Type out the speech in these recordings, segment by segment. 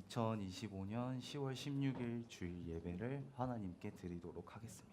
2025년 10월 16일 주일 예배를 하나님께 드리도록 하겠습니다.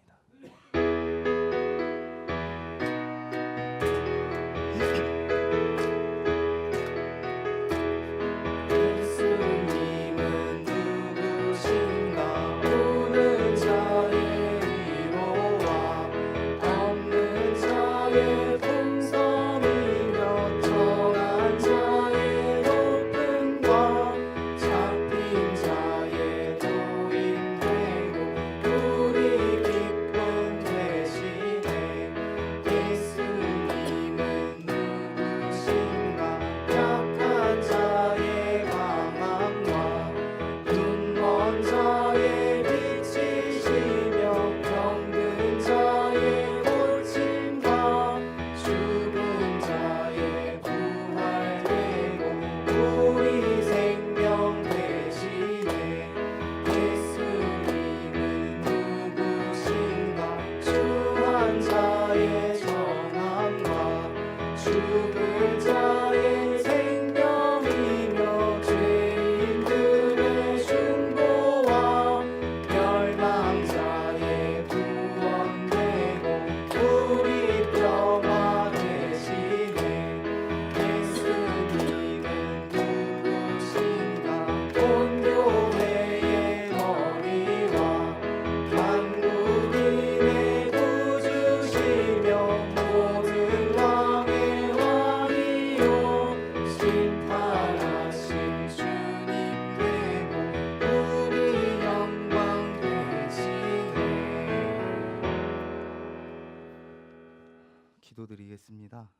기도드리겠습니다.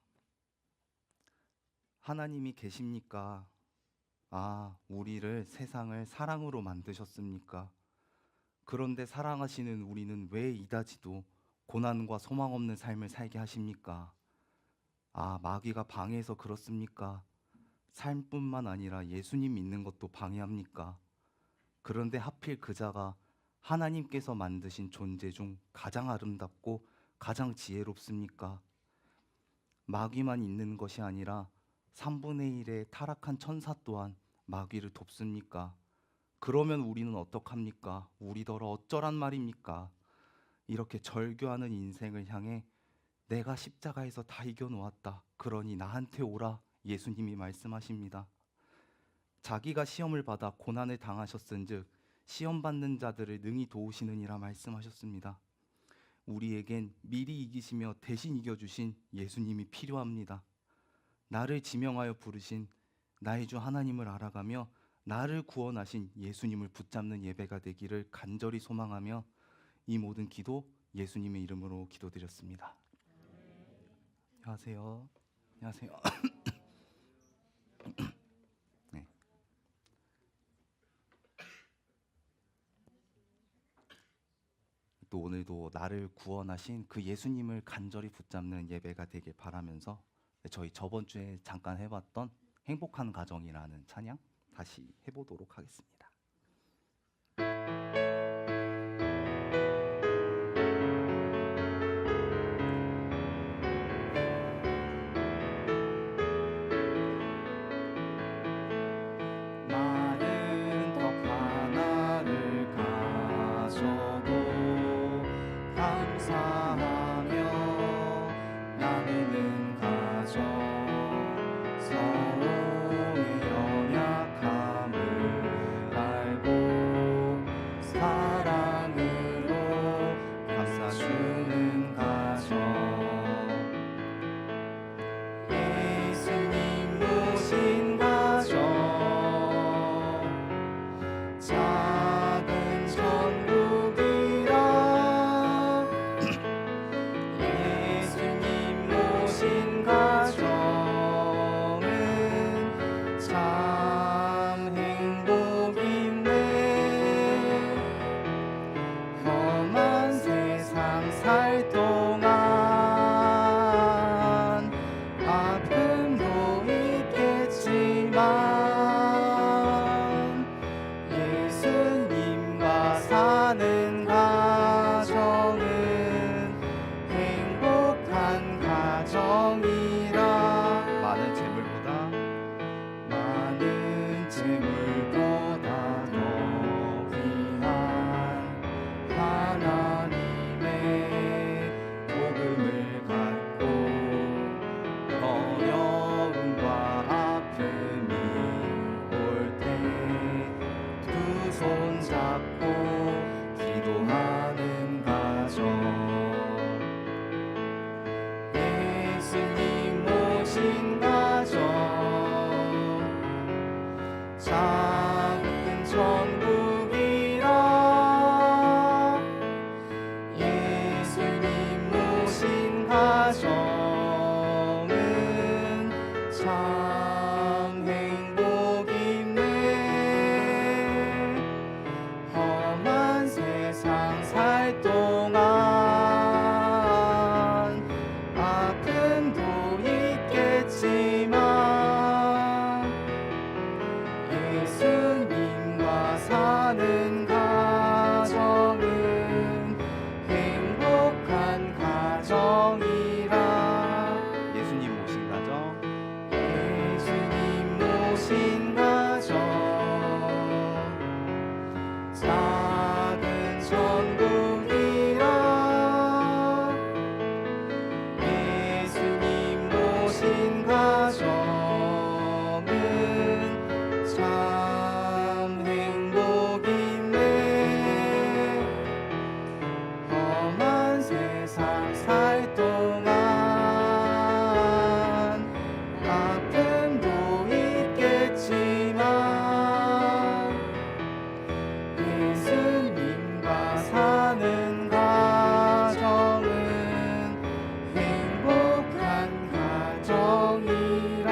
하나님이 계십니까? 우리를 세상을 사랑으로 만드셨습니까? 그런데 사랑하시는 우리는 왜 이다지도 고난과 소망 없는 삶을 살게 하십니까? 마귀가 방해해서 그렇습니까? 삶뿐만 아니라 예수님 믿는 것도 방해합니까? 그런데 하필 그자가 하나님께서 만드신 존재 중 가장 아름답고 가장 지혜롭습니까? 마귀만 있는 것이 아니라 3분의 1의 타락한 천사 또한 마귀를 돕습니까? 그러면 우리는 어떡합니까? 우리더러 어쩌란 말입니까? 이렇게 절규하는 인생을 향해 내가 십자가에서 다 이겨놓았다. 그러니 나한테 오라. 예수님이 말씀하십니다. 자기가 시험을 받아 고난을 당하셨은즉 시험 받는 자들을 능히 도우시느니라 말씀하셨습니다. 우리에겐 미리 이기시며 대신 이겨주신 예수님이 필요합니다. 나를 지명하여 부르신 나의 주 하나님을 알아가며 나를 구원하신 예수님을 붙잡는 예배가 되기를 간절히 소망하며 이 모든 기도 예수님의 이름으로 기도드렸습니다. 안녕하세요. 안녕하세요. 네. 또 오늘도 나를 구원하신 그 예수님을 간절히 붙잡는 예배가 되길 바라면서 저희 저번 주에 잠깐 해봤던 행복한 가정이라는 찬양 다시 해보도록 하겠습니다. 서로의 연약함을 알고 작은 천국이라 예수님 모신 가정은 참 행복 있네. 험한 세상 살 동안 아픔도 있겠지만 예수님과 사는 가정은 행복한 가정이라. 예수님 모신 가정, 예수님 모신 가정, 작은 천국이라 예수님 모신 가정은 참 행복 있네. 험한 세상 살 동안 아픔도 있겠지만 예수님과 사는 가정은 행복한 가정이라.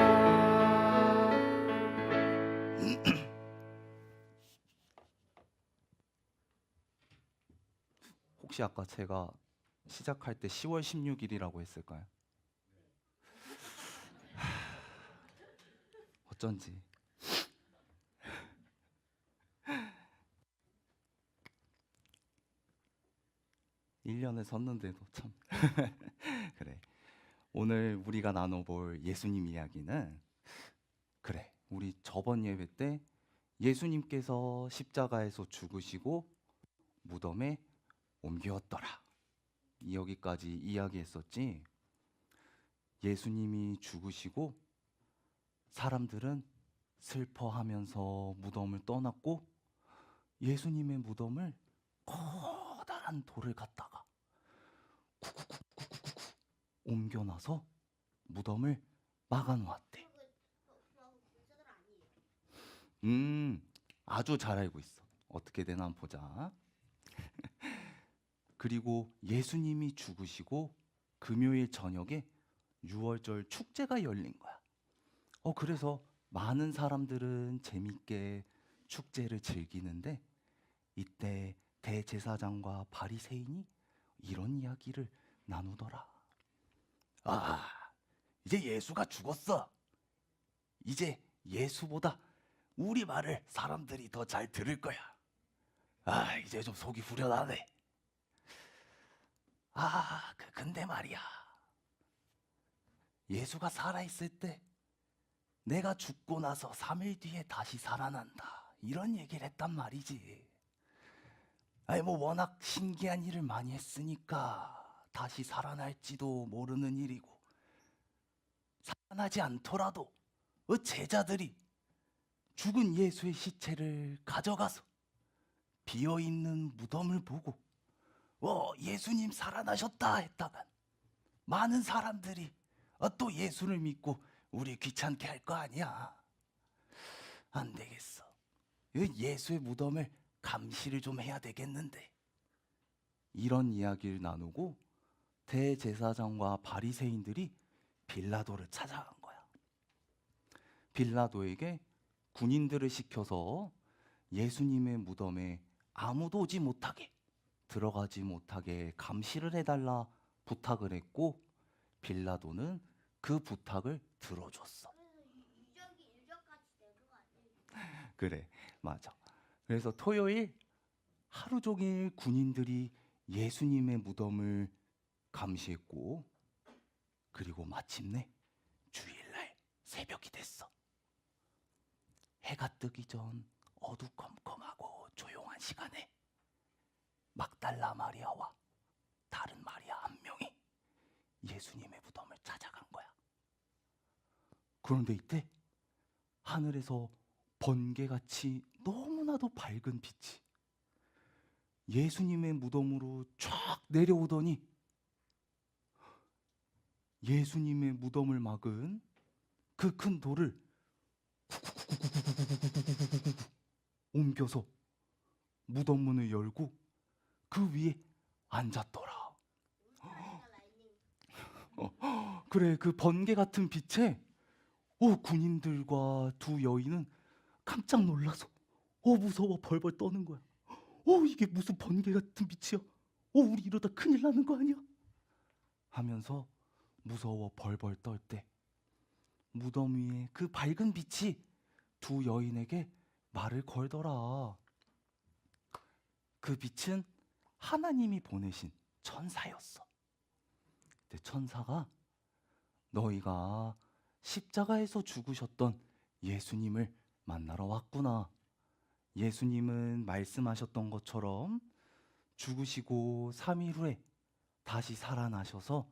혹시 아까 제가 시작할 때 10월 16일이라고 했을까요? 어쩐지 1년을 섰는데도 참 그래. 오늘 우리가 나눠볼 예수님 이야기는, 그래, 우리 저번 예배 때 예수님께서 십자가에서 죽으시고 무덤에 옮겼더라, 여기까지 이야기했었지. 예수님이 죽으시고 사람들은 슬퍼하면서 무덤을 떠났고 예수님의 무덤을 커다란 돌을 갖다가 쿡쿡쿡쿡쿡 옮겨놔서 무덤을 막아놓았대. 아주 잘 알고 있어. 어떻게 되나 한번 보자. 그리고 예수님이 죽으시고 금요일 저녁에 유월절 축제가 열린 거야. 그래서 많은 사람들은 재밌게 축제를 즐기는데, 이때 대제사장과 바리새인이 이런 이야기를 나누더라. 이제 예수가 죽었어. 이제 예수보다 우리 말을 사람들이 더 잘 들을 거야. 이제 좀 속이 후련하네. 근데 말이야, 예수가 살아있을 때 내가 죽고 나서 3일 뒤에 다시 살아난다, 이런 얘기를 했단 말이지. 뭐 워낙 신기한 일을 많이 했으니까 다시 살아날지도 모르는 일이고, 살아나지 않더라도 제자들이 죽은 예수의 시체를 가져가서 비어있는 무덤을 보고 예수님 살아나셨다 했다간 많은 사람들이 또 예수를 믿고 우리 귀찮게 할 거 아니야. 안 되겠어. 예수의 무덤을 감시를 좀 해야 되겠는데. 이런 이야기를 나누고 대제사장과 바리새인들이 빌라도를 찾아간 거야. 빌라도에게 군인들을 시켜서 예수님의 무덤에 아무도 오지 못하게, 들어가지 못하게 감시를 해달라 부탁을 했고, 빌라도는 그 부탁을 들어줬어. 그래, 맞아. 그래서 토요일 하루 종일 군인들이 예수님의 무덤을 감시했고, 그리고 마침내 주일날 새벽이 됐어. 해가 뜨기 전 어두컴컴하고 조용한 시간에 막달라 마리아와 다른 마리아 한 명이 예수님의 무덤을 찾아간 거야. 그런데 이때 하늘에서 번개같이 너무나도 밝은 빛이 예수님의 무덤으로 쫙 내려오더니, 예수님의 무덤을 막은 그 큰 돌을 옮겨서 무덤 문을 열고 그 위에 앉았더라. 그래, 그 번개 같은 빛에 군인들과 두 여인은 깜짝 놀라서 무서워 벌벌 떠는 거야. 이게 무슨 번개 같은 빛이야? 우리 이러다 큰일 나는 거 아니야? 하면서 무서워 벌벌 떨 때 무덤 위에 그 밝은 빛이 두 여인에게 말을 걸더라. 그 빛은 하나님이 보내신 천사였어. 근데 천사가 너희가 십자가에서 죽으셨던 예수님을 만나러 왔구나. 예수님은 말씀하셨던 것처럼 죽으시고 3일 후에 다시 살아나셔서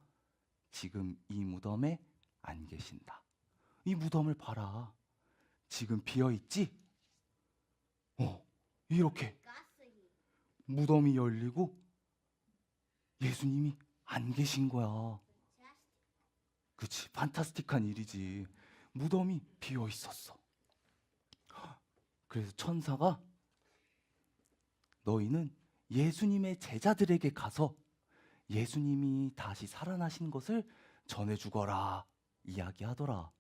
지금 이 무덤에 안 계신다. 이 무덤을 봐라. 지금 비어있지? 이렇게 무덤이 열리고 예수님이 안 계신 거야. 그치, 판타스틱한 일이지. 무덤이 비어 있었어. 그래서 천사가 너희는 예수님의 제자들에게 가서 예수님이 다시 살아나신 것을 전해주거라 이야기하더라.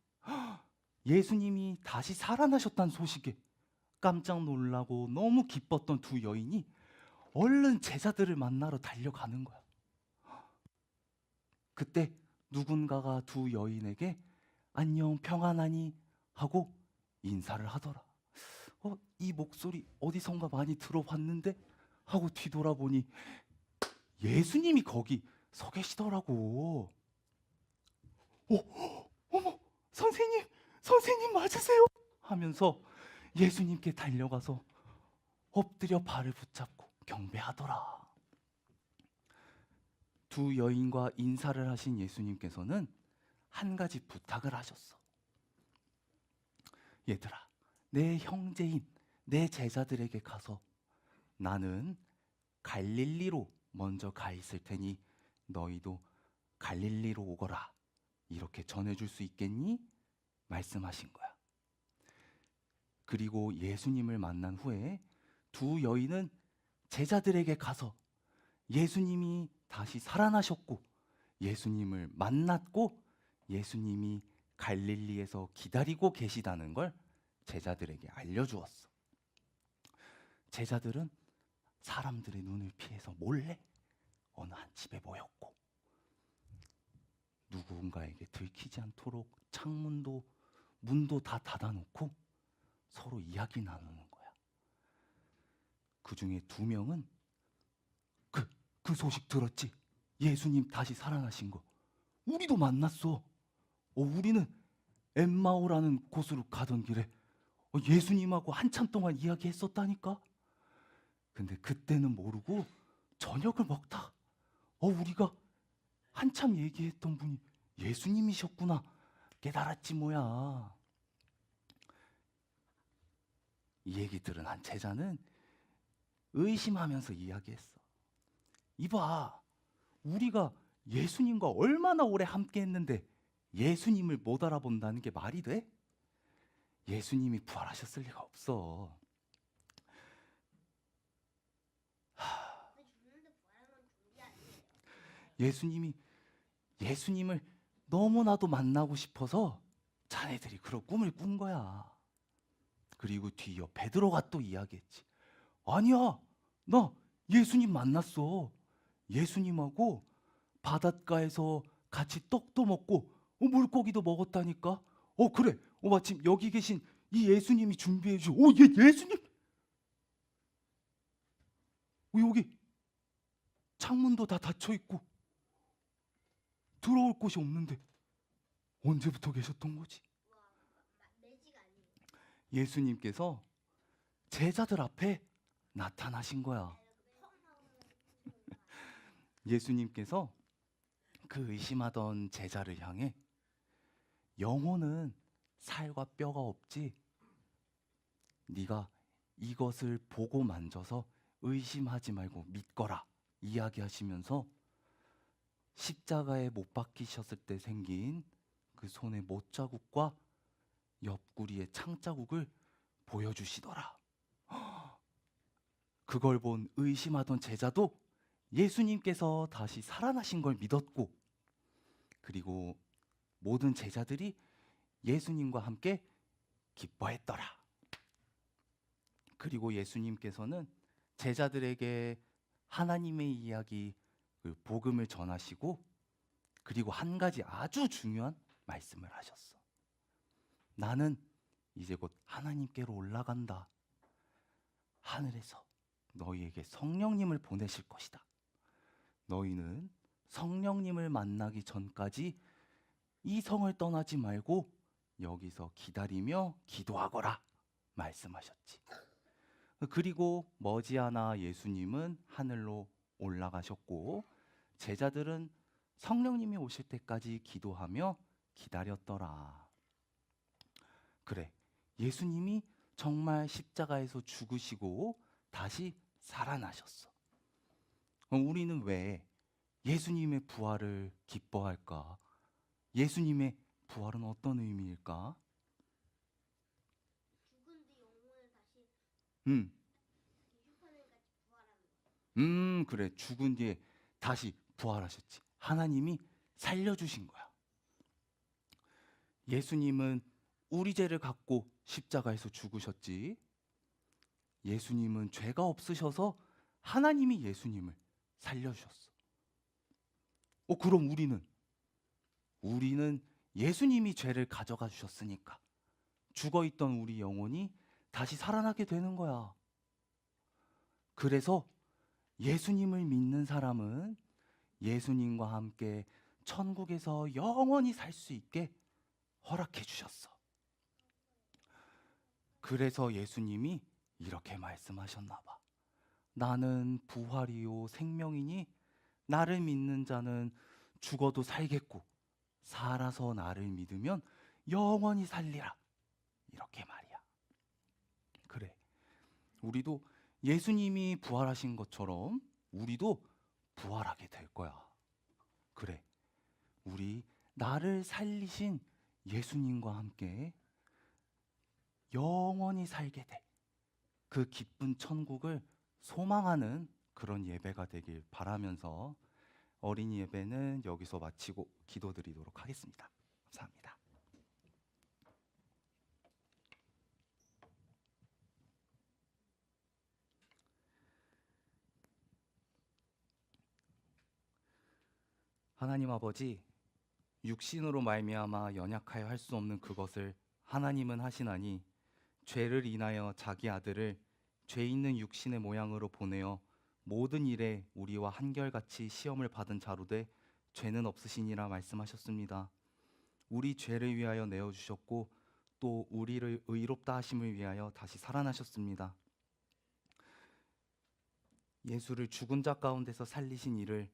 예수님이 다시 살아나셨다는 소식에 깜짝 놀라고 너무 기뻤던 두 여인이 얼른 제자들을 만나러 달려가는 거야. 그때 누군가가 두 여인에게 안녕 평안하니 하고 인사를 하더라. 이 목소리 어디선가 많이 들어봤는데 하고 뒤돌아보니 예수님이 거기 서 계시더라고. 어머, 선생님 맞으세요? 하면서 예수님께 달려가서 엎드려 발을 붙잡고 경배하더라. 두 여인과 인사를 하신 예수님께서는 한 가지 부탁을 하셨어. 얘들아, 내 형제인 내 제자들에게 가서 나는 갈릴리로 먼저 가 있을 테니 너희도 갈릴리로 오거라. 이렇게 전해줄 수 있겠니? 말씀하신 거야. 그리고 예수님을 만난 후에 두 여인은 제자들에게 가서 예수님이 다시 살아나셨고 예수님을 만났고 예수님이 갈릴리에서 기다리고 계시다는 걸 제자들에게 알려주었어. 제자들은 사람들의 눈을 피해서 몰래 어느 한 집에 모였고 누군가에게 들키지 않도록 창문도 문도 다 닫아놓고 서로 이야기 나누는 거야. 그 중에 두 명은 그 소식 들었지? 예수님 다시 살아나신 거. 우리도 만났어. 우리는 엠마오라는 곳으로 가던 길에 예수님하고 한참 동안 이야기했었다니까. 근데 그때는 모르고 저녁을 먹다 우리가 한참 얘기했던 분이 예수님이셨구나 깨달았지 뭐야. 이 얘기 들은 한 제자는 의심하면서 이야기했어. 이봐, 우리가 예수님과 얼마나 오래 함께 했는데 예수님을 못 알아본다는 게 말이 돼? 예수님이 부활하셨을 리가 없어. 예수님을 너무나도 만나고 싶어서 자네들이 그런 꿈을 꾼 거야. 그리고 뒤이어 베드로가 또 이야기했지. 아니야, 나 예수님 만났어. 예수님하고 바닷가에서 같이 떡도 먹고 물고기도 먹었다니까. 그래. 마침 여기 계신 이 예수님이 준비해 주신 예수님. 여기 창문도 다 닫혀 있고 들어올 곳이 없는데 언제부터 계셨던 거지? 예수님께서 제자들 앞에 나타나신 거야. 예수님께서 그 의심하던 제자를 향해 영혼은 살과 뼈가 없지. 네가 이것을 보고 만져서 의심하지 말고 믿거라 이야기하시면서 십자가에 못 박히셨을 때 생긴 그 손의 못자국과 옆구리에 창자국을 보여주시더라. 그걸 본 의심하던 제자도 예수님께서 다시 살아나신 걸 믿었고, 그리고 모든 제자들이 예수님과 함께 기뻐했더라. 그리고 예수님께서는 제자들에게 하나님의 이야기, 그 복음을 전하시고, 그리고 한 가지 아주 중요한 말씀을 하셨어. 나는 이제 곧 하나님께로 올라간다. 하늘에서 너희에게 성령님을 보내실 것이다. 너희는 성령님을 만나기 전까지 이 성을 떠나지 말고 여기서 기다리며 기도하거라 말씀하셨지. 그리고 머지않아 예수님은 하늘로 올라가셨고, 제자들은 성령님이 오실 때까지 기도하며 기다렸더라. 그래, 예수님이 정말 십자가에서 죽으시고 다시 살아나셨어. 우리는 왜 예수님의 부활을 기뻐할까? 예수님의 부활은 어떤 의미일까? 죽은 뒤 영혼을 다시 음, 휴판을 같이 부활하는 거. 그래. 죽은 뒤에 다시 부활하셨지. 하나님이 살려주신 거야. 예수님은 우리 죄를 갖고 십자가에서 죽으셨지. 예수님은 죄가 없으셔서 하나님이 예수님을 살려주셨어. 그럼 우리는 예수님이 죄를 가져가 주셨으니까 죽어있던 우리 영혼이 다시 살아나게 되는 거야. 그래서 예수님을 믿는 사람은 예수님과 함께 천국에서 영원히 살 수 있게 허락해 주셨어. 그래서 예수님이 이렇게 말씀하셨나 봐. 나는 부활이요 생명이니 나를 믿는 자는 죽어도 살겠고 살아서 나를 믿으면 영원히 살리라. 이렇게 말이야. 그래. 우리도 예수님이 부활하신 것처럼 우리도 부활하게 될 거야. 그래. 우리 나를 살리신 예수님과 함께 영원히 살게 돼. 그 기쁜 천국을 소망하는 그런 예배가 되길 바라면서 어린이 예배는 여기서 마치고 기도드리도록 하겠습니다. 감사합니다. 하나님 아버지, 육신으로 말미암아 연약하여 할 수 없는 그것을 하나님은 하시나니 죄를 인하여 자기 아들을 죄 있는 육신의 모양으로 보내어 모든 일에 우리와 한결같이 시험을 받은 자로 돼 죄는 없으시니라 말씀하셨습니다. 우리 죄를 위하여 내어주셨고 또 우리를 의롭다 하심을 위하여 다시 살아나셨습니다. 예수를 죽은 자 가운데서 살리신 이를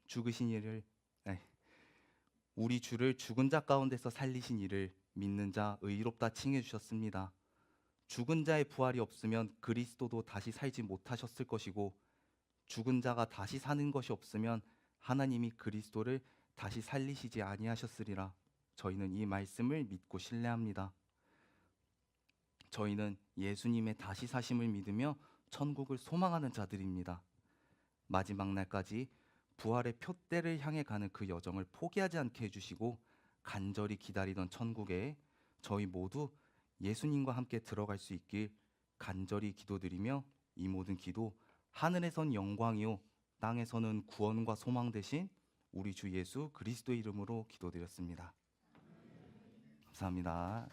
죽으신 이를 우리 주를 죽은 자 가운데서 살리신 이를 믿는 자 의롭다 칭해 주셨습니다. 죽은 자의 부활이 없으면 그리스도도 다시 살지 못하셨을 것이고, 죽은 자가 다시 사는 것이 없으면 하나님이 그리스도를 다시 살리시지 아니하셨으리라. 저희는 이 말씀을 믿고 신뢰합니다. 저희는 예수님의 다시 사심을 믿으며 천국을 소망하는 자들입니다. 마지막 날까지 부활의 표대를 향해 가는 그 여정을 포기하지 않게 해주시고 간절히 기다리던 천국에 저희 모두 예수님과 함께 들어갈 수 있길 간절히 기도드리며 이 모든 기도 하늘에선 영광이요 땅에서는 구원과 소망 되신 우리 주 예수 그리스도의 이름으로 기도드렸습니다. 감사합니다.